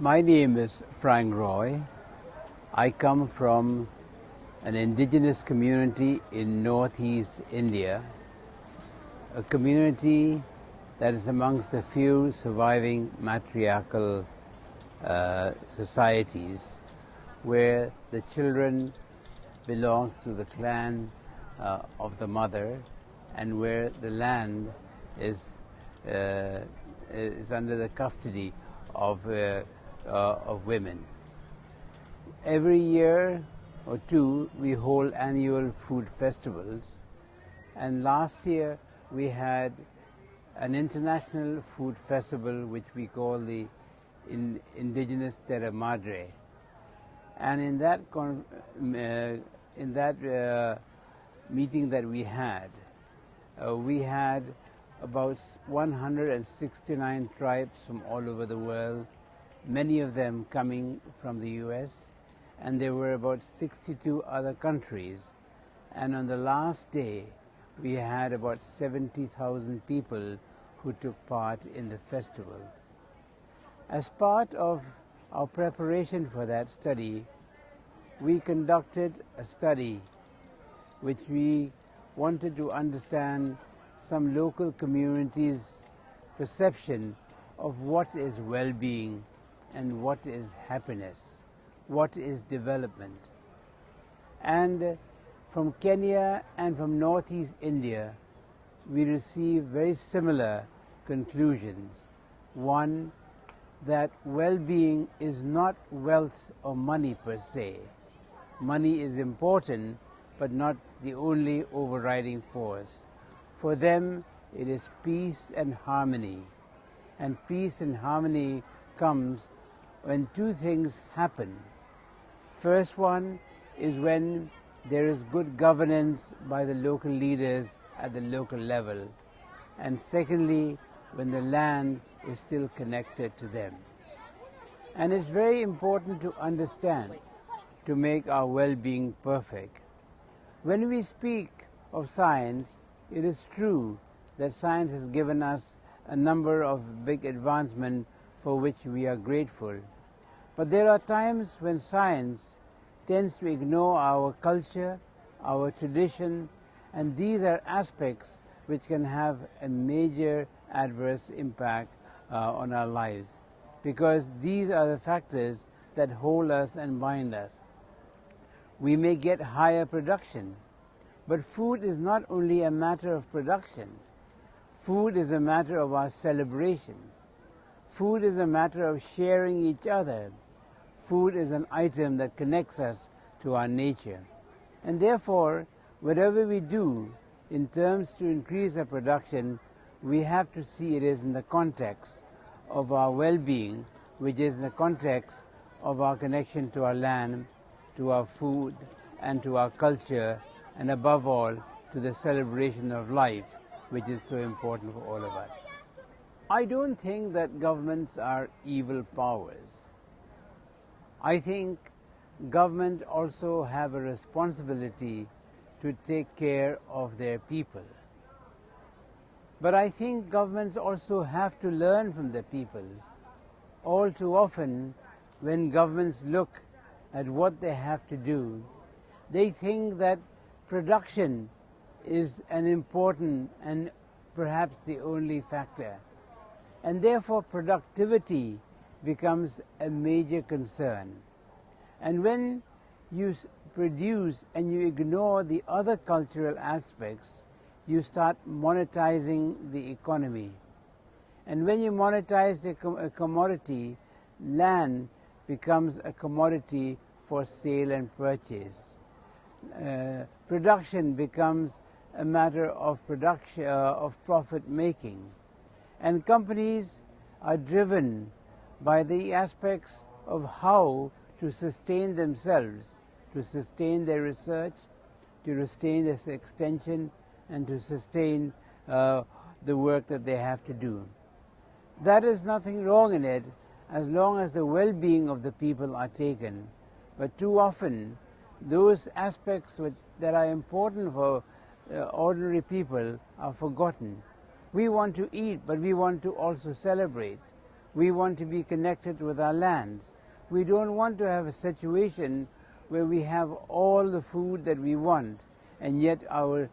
My name is Frank Roy. I come from an indigenous community in northeast India, a community that is amongst the few surviving matriarchal societies where the children belong to the clan of the mother and where the land is under the custody of women. Every year or two we hold annual food festivals, and last year we had an international food festival which we call the Indigenous Terra Madre. And in that meeting that we had about 169 tribes from all over the world, many of them coming from the US, and there were about 62 other countries. And on the last day, we had about 70,000 people who took part in the festival. As part of our preparation for that study, we conducted a study which we wanted to understand some local communities' perception of what is well-being and what is happiness, what is development. And from Kenya and from northeast India, we received very similar conclusions. One, that well-being is not wealth or money per se. Money is important, but not the only overriding force. For them, it is peace and harmony. And peace and harmony comes when two things happen. First one is when there is good governance by the local leaders at the local level. And secondly, when the land is still connected to them. And it's very important to understand to make our well-being perfect. When we speak of science, it is true that science has given us a number of big advancements for which we are grateful. But there are times when science tends to ignore our culture, our tradition, and these are aspects which can have a major adverse impact on our lives, because these are the factors that hold us and bind us. We may get higher production, but food is not only a matter of production. Food is a matter of our celebration. Food is a matter of sharing each other. Food is an item that connects us to our nature. And therefore, whatever we do in terms to increase our production, we have to see it is in the context of our well-being, which is in the context of our connection to our land, to our food, and to our culture, and above all, to the celebration of life, which is so important for all of us. I don't think that governments are evil powers. I think government also have a responsibility to take care of their people. But I think governments also have to learn from the people. All too often, when governments look at what they have to do, they think that production is an important and perhaps the only factor. And therefore productivity becomes a major concern. And when you produce and you ignore the other cultural aspects, you start monetizing the economy. And when you monetize a commodity, land becomes a commodity for sale and purchase. Production becomes a matter of profit making. And companies are driven by the aspects of how to sustain themselves, to sustain their research, to sustain this extension, and to sustain the work that they have to do. That is nothing wrong in it as long as the well-being of the people are taken. But too often, those aspects that are important for ordinary people are forgotten. We want to eat, but we want to also celebrate. We want to be connected with our lands. We don't want to have a situation where we have all the food that we want, and yet our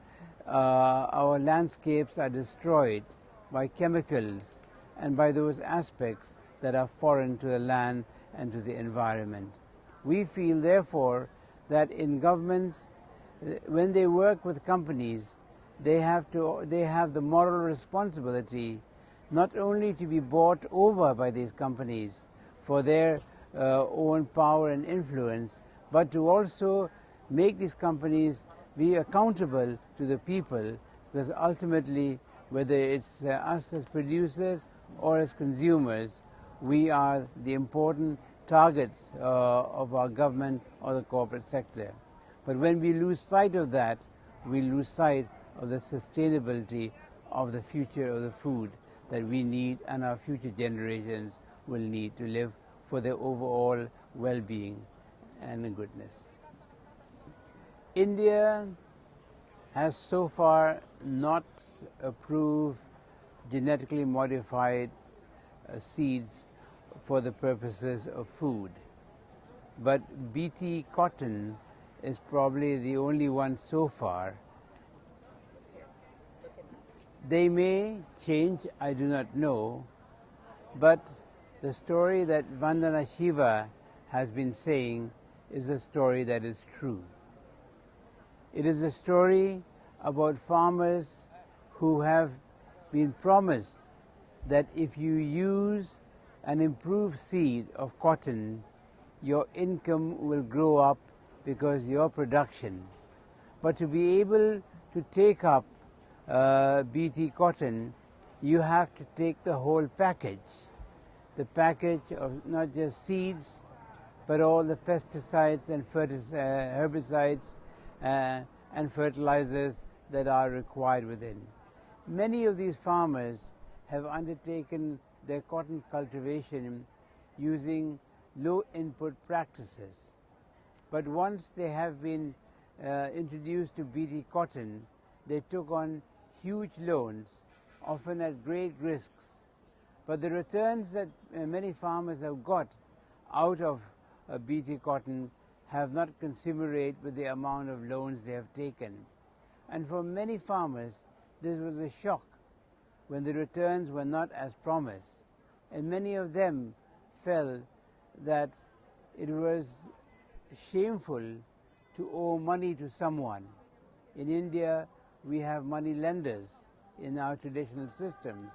landscapes are destroyed by chemicals and by those aspects that are foreign to the land and to the environment. We feel, therefore, that in governments, when they work with companies, they have the moral responsibility not only to be bought over by these companies for their own power and influence, but to also make these companies be accountable to the people, because ultimately, whether it's us as producers or as consumers, we are the important targets of our government or the corporate sector. But when we lose sight of that, we lose sight of the sustainability of the future of the food that we need and our future generations will need to live for their overall well-being and goodness. India has so far not approved genetically modified seeds for the purposes of food. But BT cotton is probably the only one so far. They may change, I do not know, but the story that Vandana Shiva has been saying is a story that is true. It is a story about farmers who have been promised that if you use an improved seed of cotton, your income will grow up because your production. But to be able to take up BT cotton, you have to take the whole package. The package of not just seeds, but all the pesticides and herbicides and fertilizers that are required within. Many of these farmers have undertaken their cotton cultivation using low input practices. But once they have been introduced to BT cotton, they took on huge loans, often at great risks. But the returns that many farmers have got out of BT cotton have not commensurate with the amount of loans they have taken. And for many farmers, this was a shock when the returns were not as promised. And many of them felt that it was shameful to owe money to someone. In India, we have money lenders in our traditional systems,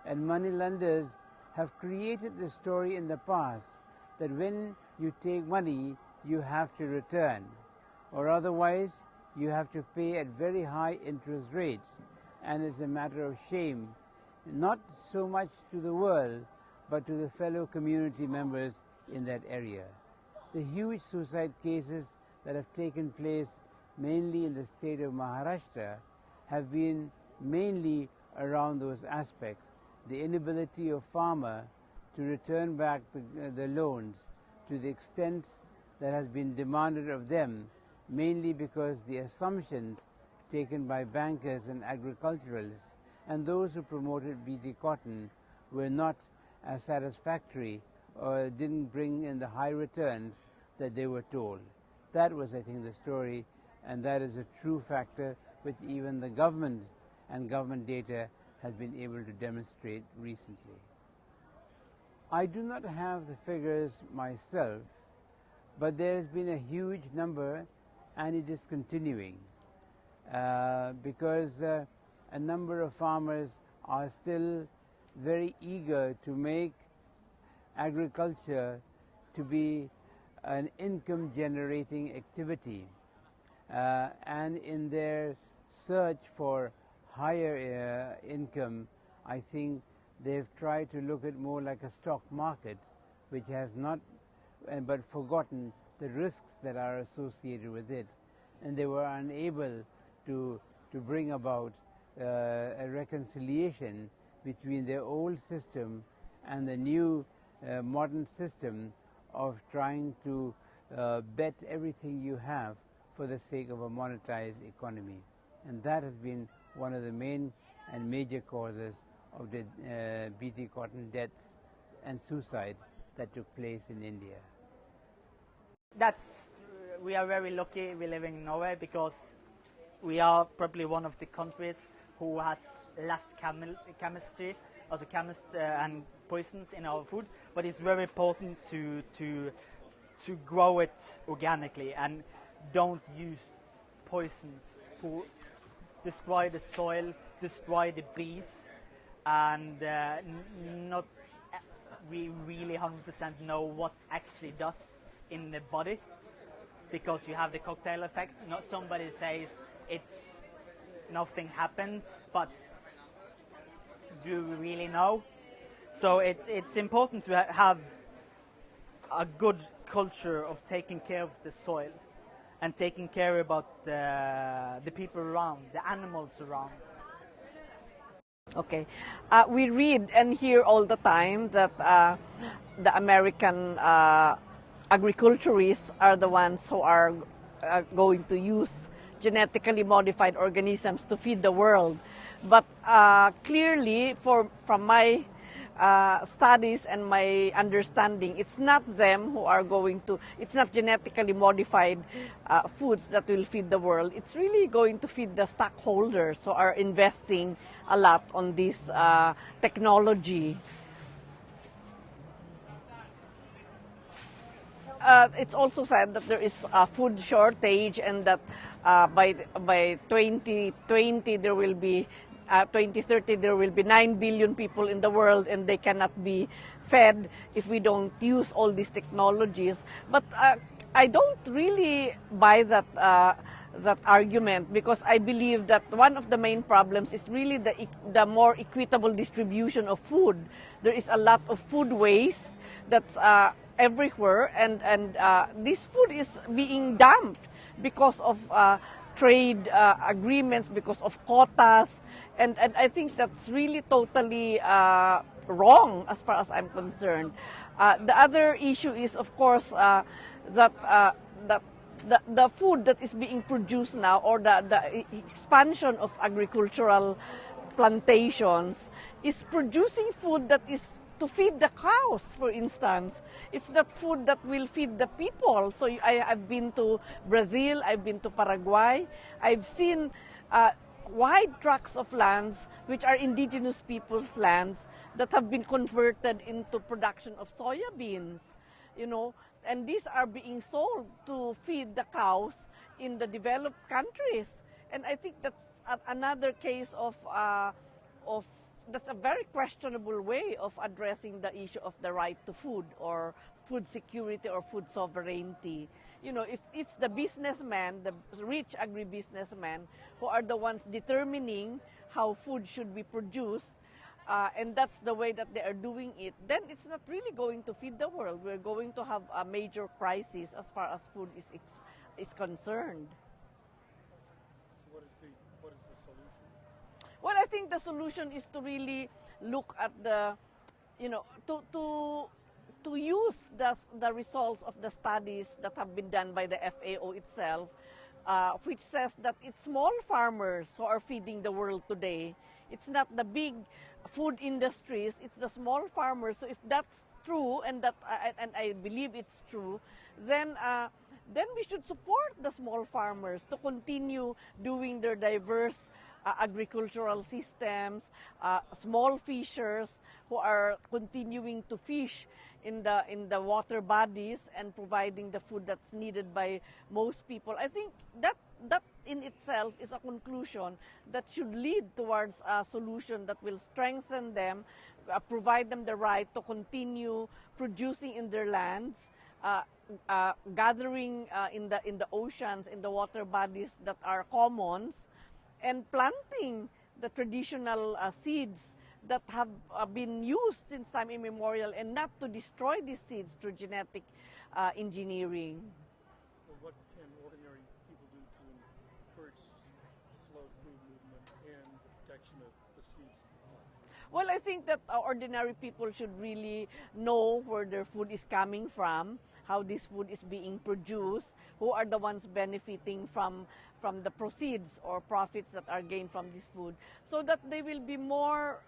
and money lenders have created the story in the past that when you take money, you have to return, or otherwise you have to pay at very high interest rates, and it's a matter of shame, not so much to the world, but to the fellow community members in that area. The huge suicide cases that have taken place mainly in the state of Maharashtra have been mainly around those aspects. The inability of farmer to return back the loans to the extent that has been demanded of them, mainly because the assumptions taken by bankers and agriculturalists and those who promoted BT cotton were not as satisfactory or didn't bring in the high returns that they were told. That was, I think, the story, and that is a true factor which even the government and government data has been able to demonstrate recently. I do not have the figures myself, but there has been a huge number, and it is continuing because a number of farmers are still very eager to make agriculture to be an income generating activity, and in their search for higher income, I think they've tried to look at more like a stock market, which has not but forgotten the risks that are associated with it, and they were unable to bring about a reconciliation between their old system and the new modern system of trying to bet everything you have for the sake of a monetized economy. And that has been one of the main and major causes of the BT cotton deaths and suicides that took place in India. We are very lucky we live in Norway because we are probably one of the countries who has less chemistry, also and poisons in our food. But it's very important to grow it organically and don't use poisons who destroy the soil, destroy the bees, and not we really 100% know what actually does in the body, because you have the cocktail effect. Not somebody says it's nothing happens, but do we really know? So it's important to have a good culture of taking care of the soil and taking care about the people around, the animals around. Okay. We read and hear all the time that the American agriculturists are the ones who are going to use genetically modified organisms to feed the world. But clearly, from my studies and my understanding, it's not them who are going to, it's not genetically modified foods that will feed the world. It's really going to feed the stockholders who are investing a lot on this technology. It's also said that there is a food shortage and that by 2020 there will be 2030 there will be 9 billion people in the world and they cannot be fed if we don't use all these technologies. But I don't really buy that that argument, because I believe that one of the main problems is really the more equitable distribution of food. There is a lot of food waste that's everywhere, and this food is being dumped because of trade agreements, because of quotas, and I think that's really totally wrong as far as I'm concerned. The other issue is, of course, that the food that is being produced now, or the expansion of agricultural plantations, is producing food that is to feed the cows, for instance. It's not food that will feed the people. So I've been to Brazil, I've been to Paraguay, I've seen wide tracts of lands which are indigenous people's lands that have been converted into production of soya beans, you know, and these are being sold to feed the cows in the developed countries. And I think that's another case of that's a very questionable way of addressing the issue of the right to food, or food security, or food sovereignty. You know, if it's the businessmen, the rich agribusinessmen, who are the ones determining how food should be produced, and that's the way that they are doing it, then it's not really going to feed the world. We're going to have a major crisis as far as food is concerned. So what is the solution? Well, I think the solution is to really look at the, you know, to use the results of the studies that have been done by the FAO itself, which says that it's small farmers who are feeding the world today. It's not the big food industries, it's the small farmers. So if that's true, and I believe it's true, then we should support the small farmers to continue doing their diverse agricultural systems, small fishers who are continuing to fish in the water bodies and providing the food that's needed by most people. I think that in itself is a conclusion that should lead towards a solution that will strengthen them, provide them the right to continue producing in their lands, gathering in the oceans, in the water bodies that are commons, and planting the traditional seeds that have been used since time immemorial, and not to destroy these seeds through genetic engineering. Well, what can ordinary people do to encourage slow food movement and the protection of the seeds? Well, I think that ordinary people should really know where their food is coming from, how this food is being produced, who are the ones benefiting from the proceeds or profits that are gained from this food, so that they will be more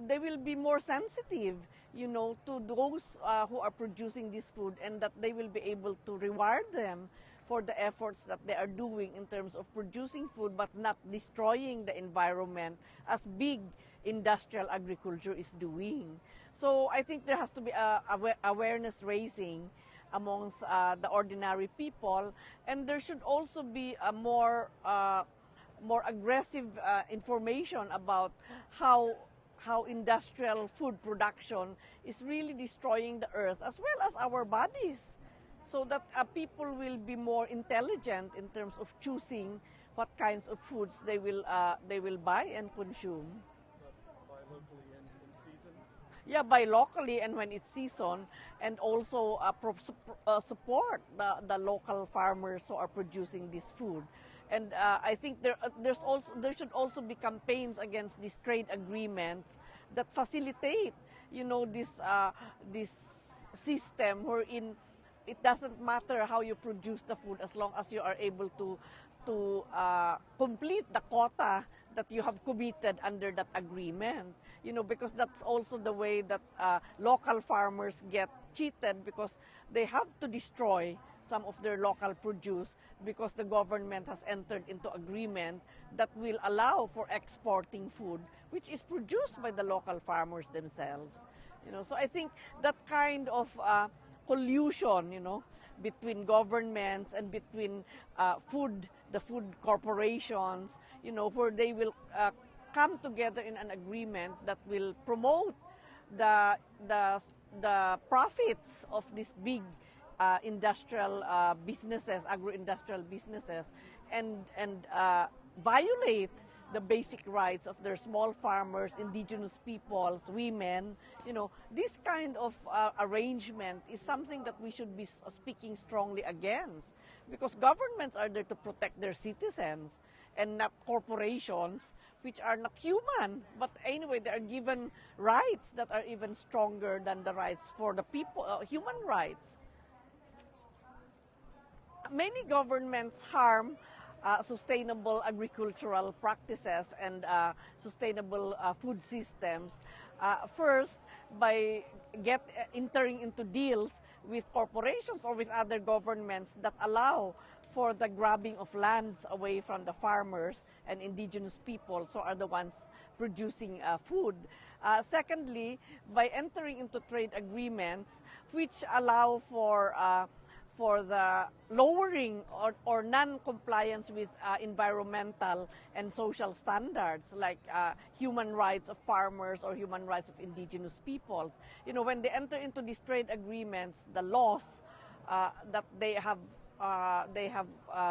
they will be more sensitive, to those who are producing this food, and that they will be able to reward them for the efforts that they are doing in terms of producing food but not destroying the environment as big industrial agriculture is doing. So I think there has to be awareness raising amongst the ordinary people, and there should also be a more aggressive information about how industrial food production is really destroying the earth as well as our bodies, so that people will be more intelligent in terms of choosing what kinds of foods they will buy and consume. Buy locally and in season? Yeah, buy locally and when it's season, and also support the local farmers who are producing this food. And I think there should also be campaigns against these trade agreements that facilitate, this system wherein it doesn't matter how you produce the food as long as you are able to complete the quota that you have committed under that agreement. Because that's also the way that local farmers get cheated, because they have to destroy some of their local produce because the government has entered into agreement that will allow for exporting food which is produced by the local farmers themselves. So I think that kind of collusion, between governments and between the food corporations, where they will come together in an agreement that will promote the profits of these big industrial businesses, agro-industrial businesses, and violate the basic rights of their small farmers, indigenous peoples, women. This kind of arrangement is something that we should be speaking strongly against, because governments are there to protect their citizens and not corporations which are not human. But anyway, they are given rights that are even stronger than the rights for the people, human rights. Many governments harm sustainable agricultural practices and sustainable food systems. First, by entering into deals with corporations or with other governments that allow for the grabbing of lands away from the farmers and indigenous people, so are the ones producing food. Secondly, by entering into trade agreements which allow for the lowering or non-compliance with environmental and social standards, like human rights of farmers or human rights of indigenous peoples. When they enter into these trade agreements, the laws that they have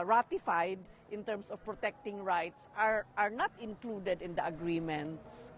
ratified in terms of protecting rights are not included in the agreements.